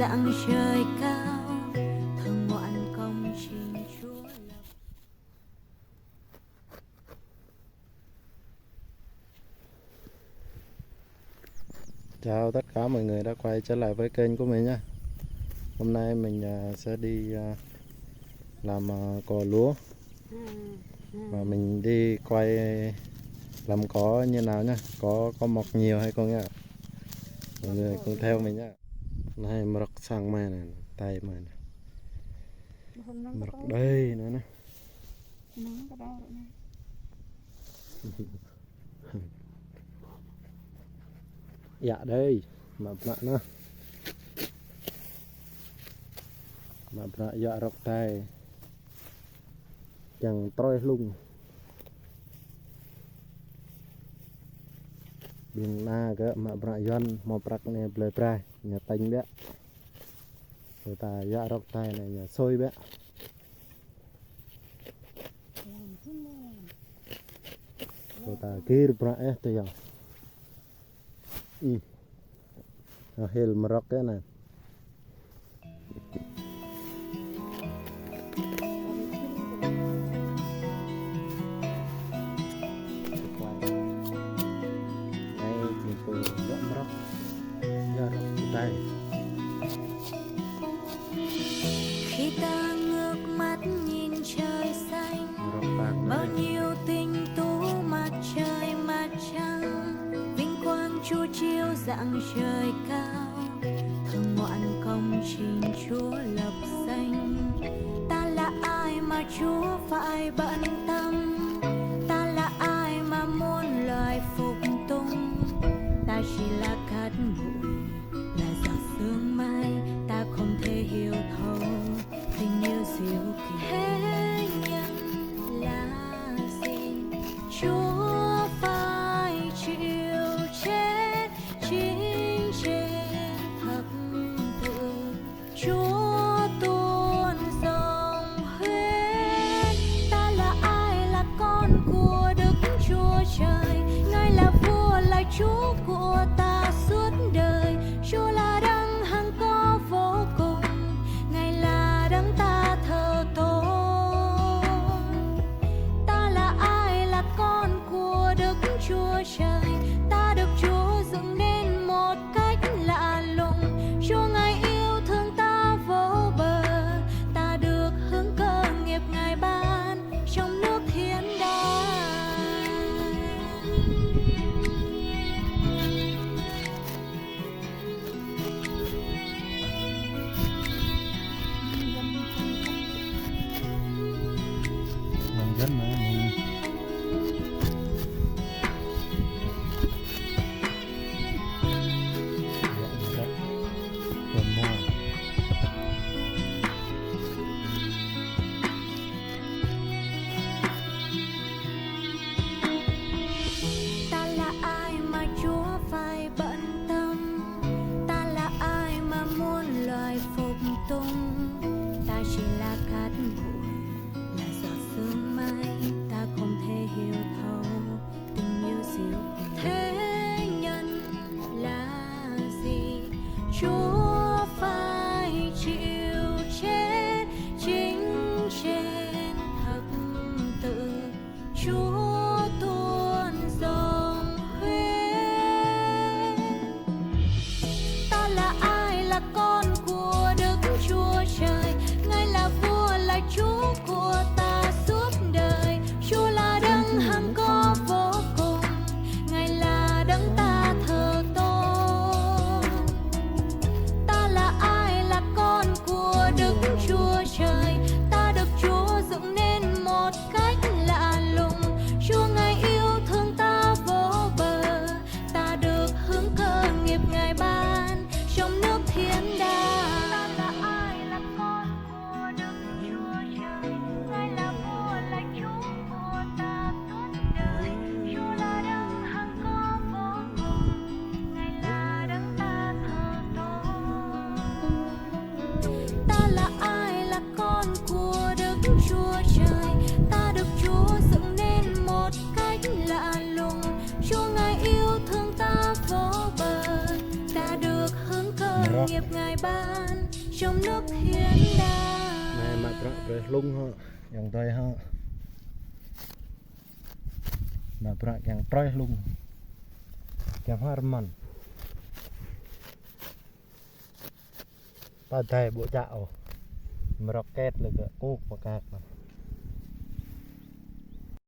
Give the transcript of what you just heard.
dạng trời cao thơm ngoạn công trình Chúa lập. Chào tất cả mọi người đã quay trở lại với kênh của mình nha. Hôm nay mình sẽ đi làm cỏ lúa và mình đi quay làm cỏ như nào nhá, có mọc nhiều hay không nhá. Mọi người cùng theo mình nhá. Này mọc sang mày này, tay mày này. Mọc đây nữa nè. Dạ đây, mập lại nữa. Mập lại dạ rọc tay. Chẳng trôi lung. Biên na ke mập lại yon mau prak này ble prai, nhà tanh bé. Người ta dạ rọc tay này nhà xôi bé. Người ta kir prai tu ya. Hel merok cái này. Khi ta ngước mắt nhìn trời xanh, bao nhiêu tinh tú mặt trời mặt trăng, vinh quang Chúa chiếu dạng trời cao, thơm ngoạn công trình Chúa lập danh. Ta là ai mà Chúa phải bận tâm, ta là ai mà muôn loài phục tùng, ta chỉ là cát bụi, là giọt sương mai, ta không thể hiểu thấu tình yêu diệu kỳ. Thế nhân là gì? Chúa phải chịu chết chính trên thập tự. Chúa tuôn dòng huyết. Ta là ai? Là con của Đức Chúa Trời. Ngài là vua, là Chúa của ta suốt đời. Chúa là đấng hằng có vô cùng, Ngài là đấng ta thờ tôn. Ta là ai? Là con của Đức Chúa Trời. Ta được Chúa dựng nên một cách lạ lùng. Chúa Ngài yêu thương ta vô bờ. Ta được hưởng cơ nghiệp Ngài ban trong nước thiên đàng. Lòng dân mà mình Ta là ai mà Chúa phải bận tâm, ta là ai mà muôn loài phục tùng, ta chỉ là cát bụi, là giọt sương mai, ta không thể hiểu thấu tình yêu diệu kỳ. Thế nhân là gì? Chúa phải chịu chết chính trên thập tự. Chúa tuôn dòng huyết. Ta là ai? Là con của Đức Chúa Trời. Ngài là vua, là Chúa Sự nghiệp ngài ban trong nước thiên đàng. này mà rồi lung ho yang tôi ho mà yang trôi lung yang harman ta thề bộ dạo mà rocket là cục và cạc